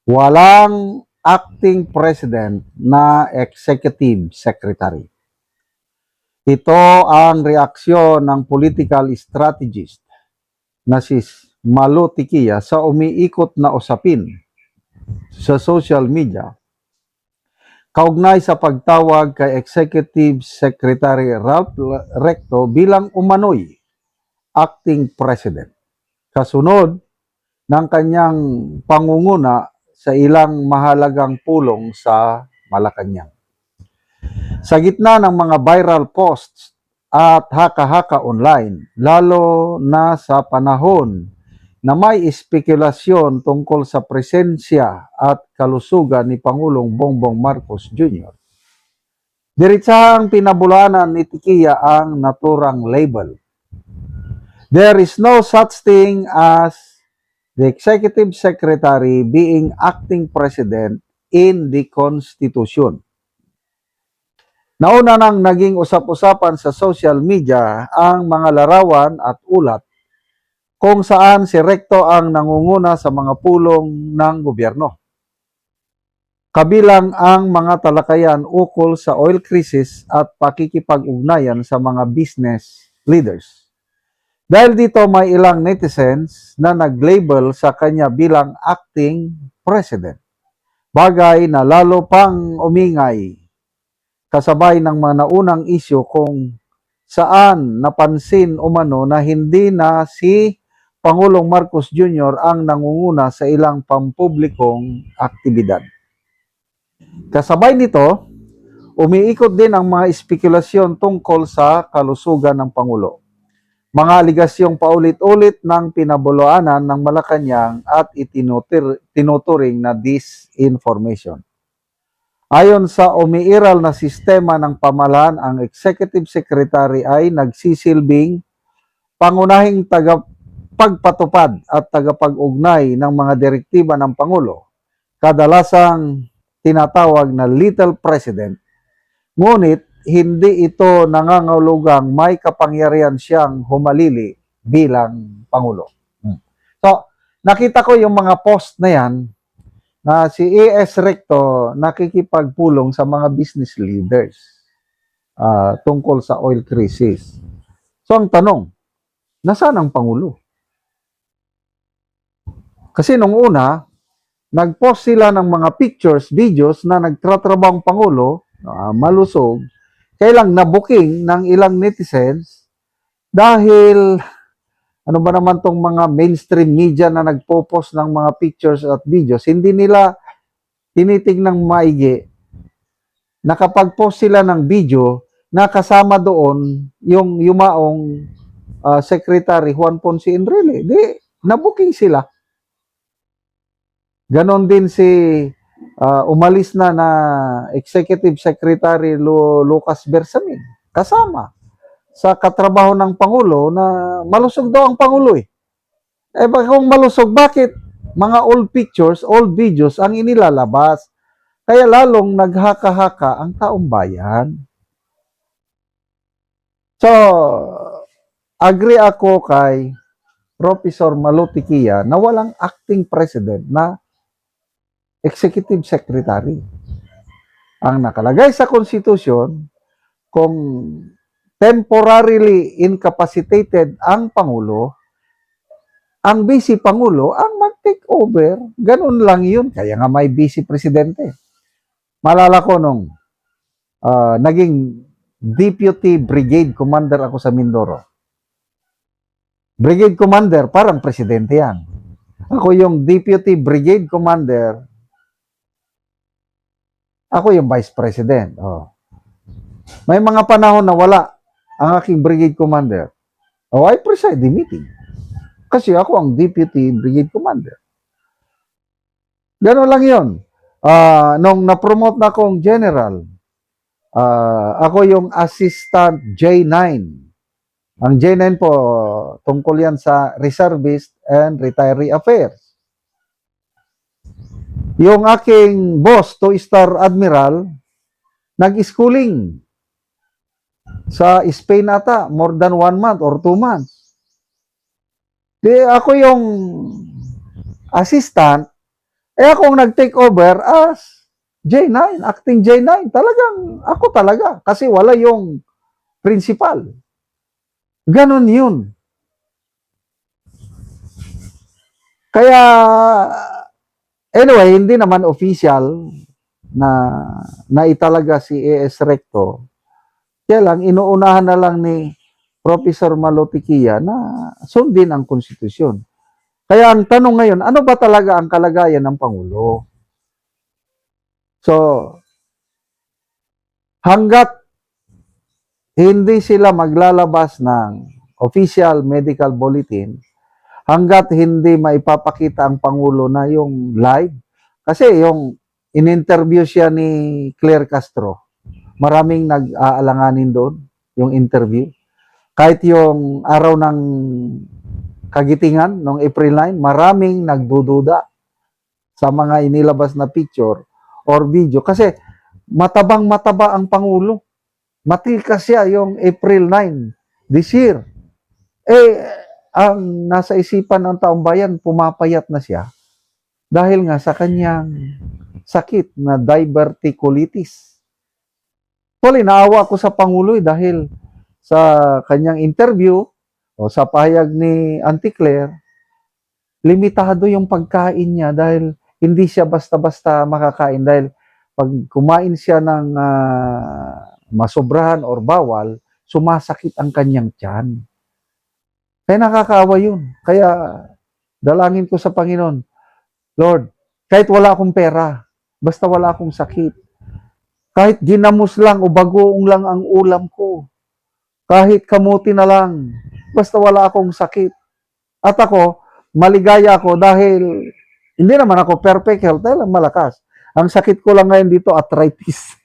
Walang acting president na executive secretary. Ito ang reaksyon ng political strategist na si Malo Tikia sa umiikot na usapin sa social media kaugnay sa pagtawag kay Executive Secretary Ralph Recto bilang umano'y acting president. Kasunod ng kanyang pangunguna sa ilang mahalagang pulong sa Malacanang. Sa gitna ng mga viral posts at haka-haka online, lalo na sa panahon na may espekulasyon tungkol sa presensya at kalusugan ni Pangulong Bongbong Marcos Jr., diritsahang pinabulaanan ni Tikia ang naturang label. There is no such thing as the Executive Secretary being acting president in the Constitution. Nauna nang naging usap-usapan sa social media ang mga larawan at ulat kung saan si Recto ang nangunguna sa mga pulong ng gobyerno. Kabilang ang mga talakayan ukol sa oil crisis at pakikipag-ugnayan sa mga business leaders. Dahil dito may ilang netizens na nag-label sa kanya bilang acting president. Bagay na lalo pang umingay kasabay ng mga naunang isyu kung saan napansin umano na hindi na si Pangulong Marcos Jr. ang nangunguna sa ilang pampublikong aktibidad. Kasabay nito, umiikot din ang mga espekulasyon tungkol sa kalusugan ng Pangulo. Mga aligasyong paulit-ulit ng pinabulaanan ng Malacanang at itinuturing na disinformation. Ayon sa umiiral na sistema ng pamahalaan, ang Executive Secretary ay nagsisilbing pangunahing tagapagpatupad at tagapag-ugnay ng mga direktiba ng Pangulo, kadalasang tinatawag na Little President, ngunit hindi ito nangangahulugang may kapangyarihan siyang humalili bilang Pangulo. So, nakita ko yung mga post na yan na si A.S. Recto nakikipagpulong sa mga business leaders tungkol sa oil crisis. So, ang tanong, nasaan ang Pangulo? Kasi nung una, nag-post sila ng mga pictures, videos na nagtatrabaho ang Pangulo, malusog, kailang nabuking ng ilang netizens dahil ano ba naman tong mga mainstream media na nagpo-post ng mga pictures at videos, hindi nila tinitingnang maigi na kapag post sila ng video na kasama doon yung yumaong Secretary Juan Ponce Enrile. Di, nabuking sila. Ganon din si umalis na Executive Secretary Lucas Bersamin. Kasama sa katrabaho ng Pangulo na malusog daw ang Pangulo eh. Eh kung malusog, bakit mga old pictures, old videos ang inilalabas? Kaya lalong naghaka-haka ang taong bayan. So, agree ako kay Professor Malo Tikia na walang acting president na executive secretary. Ang nakalagay sa Constitution, kung temporarily incapacitated ang Pangulo, ang Vice Pangulo ang mag-take over. Ganun lang yun. Kaya nga may Vice Presidente. Malala ko nung naging Deputy Brigade Commander ako sa Mindoro. Brigade Commander, parang presidente yan. Ako yung Deputy Brigade Commander, ako yung Vice President. Oh. May mga panahon na wala ang aking Brigade Commander. Oh, I preside the meeting. Kasi ako ang Deputy Brigade Commander. Gano'n lang yun. Nung na-promote na akong General, ako yung Assistant J9. Ang J9 po, tungkol yan sa Reservist and Retiree Affairs. Yung aking boss, 2-star Admiral, nag-schooling sa Spain ata, more than 1 month or 2 months. Di ako yung assistant Eh akong nag-take over as J9, acting J9, talagang ako talaga kasi wala yung principal. Ganon yun. Kaya, anyway, hindi naman official na naitalaga si AS Recto. Kaya lang, inuunahan na lang ni Professor Malotikia na sundin ang konstitusyon. Kaya ang tanong ngayon, ano ba talaga ang kalagayan ng Pangulo? So, hanggat hindi sila maglalabas ng official medical bulletin, hanggat hindi maipapakita ang Pangulo na yung live, kasi yung in-interview siya ni Claire Castro, maraming nag-aalanganin doon, yung interview. Kahit yung araw ng kagitingan, noong April 9, maraming nagdududa sa mga inilabas na picture or video. Kasi matabang-mataba ang Pangulo. Matikas siya yung April 9 this year. Eh, ang nasa isipan ng taong bayan, pumapayat na siya dahil nga sa kanyang sakit na diverticulitis. Actually, naawa ko sa Pangulo dahil sa kanyang interview o sa pahayag ni Auntie Claire, limitado yung pagkain niya dahil hindi siya basta-basta makakain dahil pag kumain siya ng masobrahan or bawal, sumasakit ang kanyang tiyan. Kaya nakakaawa yun. Kaya dalangin ko sa Panginoon, Lord, kahit wala akong pera, basta wala akong sakit, kahit ginamos lang o bagoong lang ang ulam ko, kahit kamuti na lang, basta wala akong sakit. At ako, maligaya ako dahil hindi naman ako perfect health, dahil malakas. Ang sakit ko lang ngayon dito, arthritis.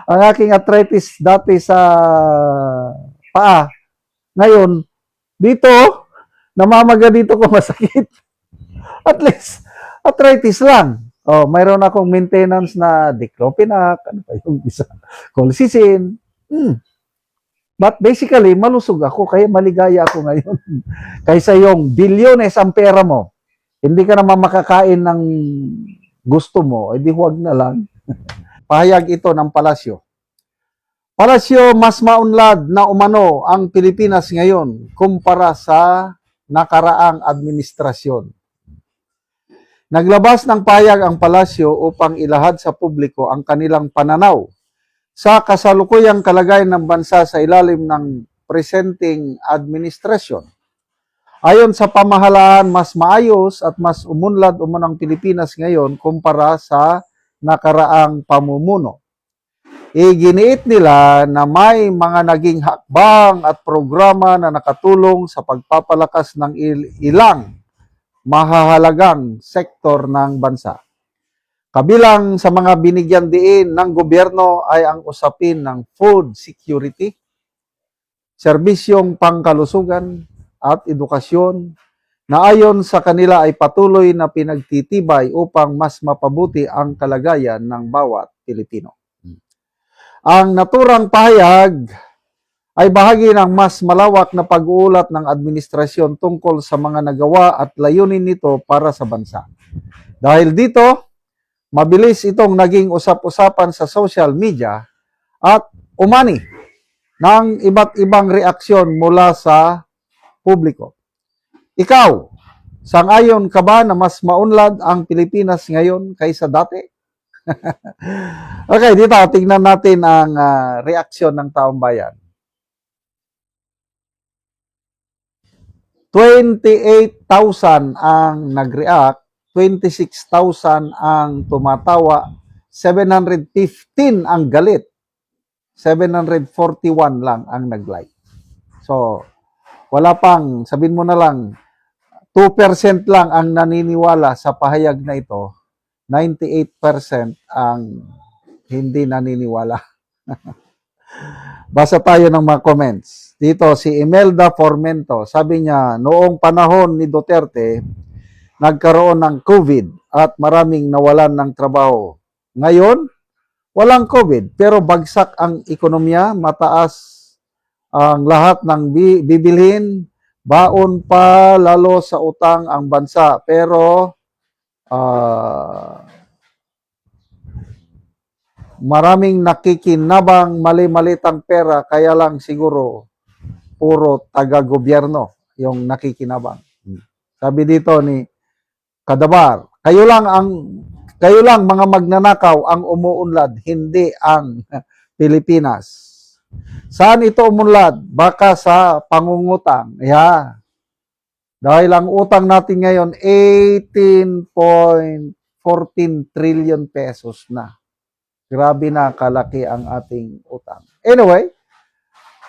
Ang aking arthritis dati sa paa, ngayon, dito, namamaga dito ko masakit. At least, arthritis lang. Oh, mayroon akong maintenance na diclofenac, ano pa yung isa, colchicine. But basically, malusog ako, kaya maligaya ako ngayon. Kaysa yung bilyones ang pera mo, hindi ka naman makakain ng gusto mo, edi huwag na lang. Pahayag ito ng palasyo. Palasyo, mas maunlad na umano ang Pilipinas ngayon kumpara sa nakaraang administrasyon. Naglabas ng pahayag ang palasyo upang ilahad sa publiko ang kanilang pananaw sa kasalukuyang kalagayan ng bansa sa ilalim ng presenting administrasyon. Ayon sa pamahalaan, mas maayos at mas umunlad umunang Pilipinas ngayon kumpara sa nakaraang pamumuno. Iginiit nila na may mga naging hakbang at programa na nakatulong sa pagpapalakas ng ilang mahahalagang sektor ng bansa. Kabilang sa mga binigyan diin ng gobyerno ay ang usapin ng food security, serbisyong pangkalusugan at edukasyon na ayon sa kanila ay patuloy na pinagtitibay upang mas mapabuti ang kalagayan ng bawat Pilipino. Ang naturang pahayag ay bahagi ng mas malawak na pag-uulat ng administrasyon tungkol sa mga nagawa at layunin nito para sa bansa. Dahil dito, mabilis itong naging usap-usapan sa social media at umani ng iba't ibang reaksyon mula sa publiko. Ikaw, sang-ayon ka ba na mas maunlad ang Pilipinas ngayon kaysa dati? Okay, dito tingnan natin ang reaksyon ng taong bayan. 28,000 ang nag-react, 26,000 ang tumatawa, 715 ang galit, 741 lang ang nag-like. So, wala pang, sabihin mo na lang, 2% lang ang naniniwala sa pahayag na ito, 98% ang hindi naniniwala. Basa tayo ng mga comments. Dito, si Imelda Formento, sabi niya, noong panahon ni Duterte, nagkaroon ng COVID at maraming nawalan ng trabaho. Ngayon, walang COVID, pero bagsak ang ekonomiya, mataas ang lahat ng bibilhin, baon pa lalo sa utang ang bansa. Pero ah, maraming nakikinabang mali-malitang pera, kaya lang siguro puro taga-gobyerno yung nakikinabang. Sabi dito ni Kadabar, kayo lang mga magnanakaw ang umuunlad, hindi ang Pilipinas. Saan ito umunlad? Baka sa pangungutang. Yeah. Dahil ang utang natin ngayon 18.14 trillion pesos na. Grabe na kalaki ang ating utang. Anyway,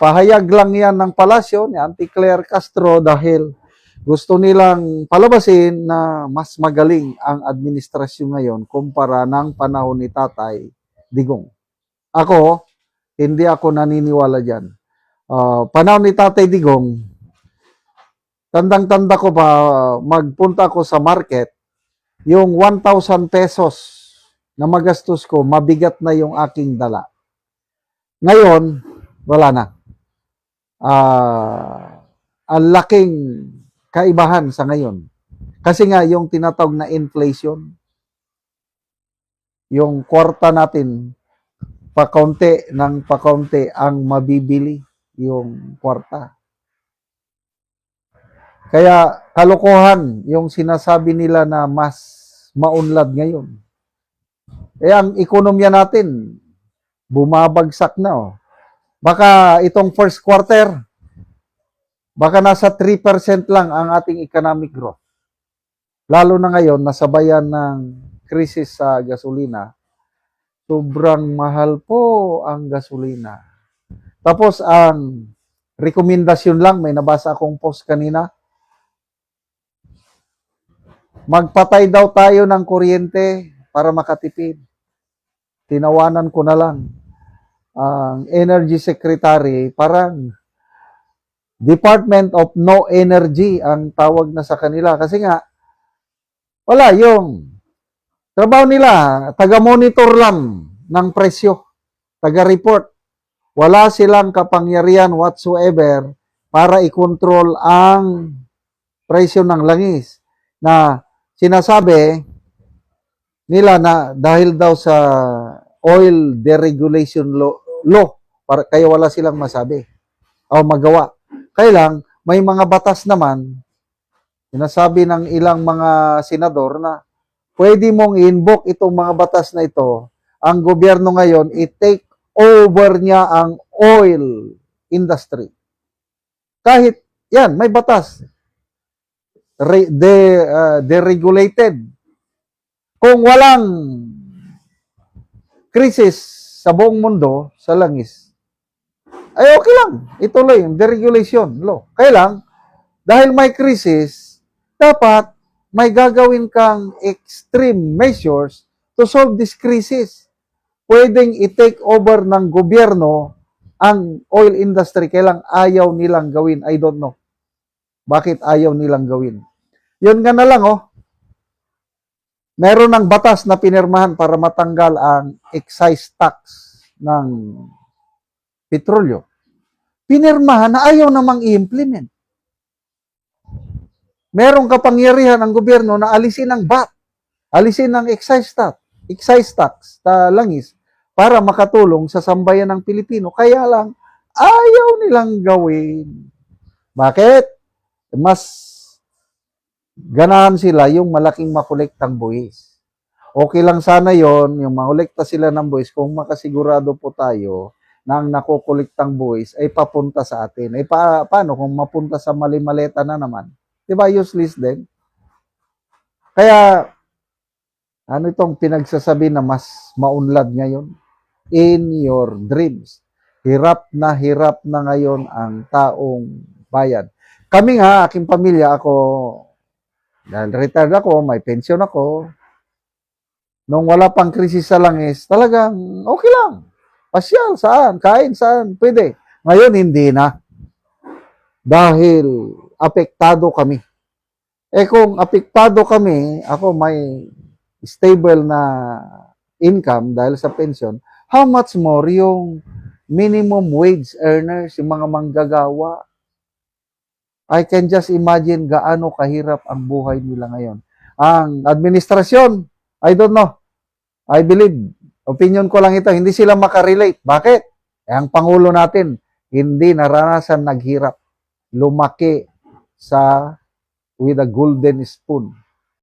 pahayag lang yan ng palasyo ni Auntie Claire Castro dahil gusto nilang palabasin na mas magaling ang administrasyon ngayon kumpara ng panahon ni Tatay Digong. Ako, hindi ako naniniwala dyan. Panahon ni Tatay Digong, tandang-tanda ko pa, magpunta ko sa market, yung 1,000 pesos na magastos ko, mabigat na yung aking dala. Ngayon, wala na. Ang laking kaibahan sa ngayon. Kasi nga, yung tinatawag na inflation, yung kwarta natin, pakaunti ng pakaunti ang mabibili yung kwarta. Kaya kalokohan yung sinasabi nila na mas maunlad ngayon. Ang ekonomiya natin, bumabagsak na. Oh. Baka itong first quarter, baka nasa 3% lang ang ating economic growth. Lalo na ngayon, nasabayan ng krisis sa gasolina, sobrang mahal po ang gasolina. Tapos ang rekomendasyon lang, may nabasa akong post kanina, magpatay daw tayo ng kuryente para makatipid. Tinawanan ko na lang ang Energy Secretary, parang Department of No Energy ang tawag na sa kanila. Kasi nga, wala yung trabaho nila, taga-monitor lang ng presyo, taga-report. Wala silang kapangyarihan whatsoever para i-control ang presyo ng langis. Na sinasabi nila na dahil daw sa oil deregulation law para kaya wala silang masabi o magawa. Kaya lang, may mga batas naman, sinasabi ng ilang mga senador na pwede mong i-invoke itong mga batas na ito. Ang gobyerno ngayon, i-take over niya ang oil industry. Kahit, yan, may batas. Deregulated. Kung walang krisis sa buong mundo, sa langis, ay okay lang. Ituloy yung deregulation law. Kaya lang, dahil may krisis, dapat may gagawin kang extreme measures to solve this crisis. Pwedeng i-take over ng gobyerno ang oil industry. Kaya lang ayaw nilang gawin. I don't know. Bakit ayaw nilang gawin? Yun nga na lang, oh. Meron ng batas na pinirmahan para matanggal ang excise tax ng petrolyo. Pinirmahan na ayaw namang i-implement. Merong kapangyarihan ng gobyerno na alisin ang VAT, alisin ang excise tax sa langis para makatulong sa sambayan ng Pilipino. Kaya lang, ayaw nilang gawin. Bakit? Mas ganahan sila yung malaking makolektang buwis. Okay lang sana yon yung makolekta sila ng buwis kung makasigurado po tayo na ang nakukolektang buwis ay papunta sa atin. Ay paano kung mapunta sa mali-maleta na naman? Diba useless din? Kaya, ano itong pinagsasabi na mas maunlad ngayon? In your dreams. Hirap na ngayon ang taong bayan. Kami nga, aking pamilya, ako, dahil retired ako, may pension ako, nung wala pang krisis sa langis, talagang okay lang. Pasyal, saan? Kain, saan? Pwede. Ngayon, hindi na. Dahil apektado kami. Kung apektado kami, ako may stable na income dahil sa pension, how much more yung minimum wage earners, yung mga manggagawa? I can just imagine gaano kahirap ang buhay nila ngayon. ang administrasyon, I don't know. I believe, opinion ko lang ito, hindi sila makarelate. Bakit? Ang Pangulo natin, hindi naranasan naghirap. Lumaki with a golden spoon.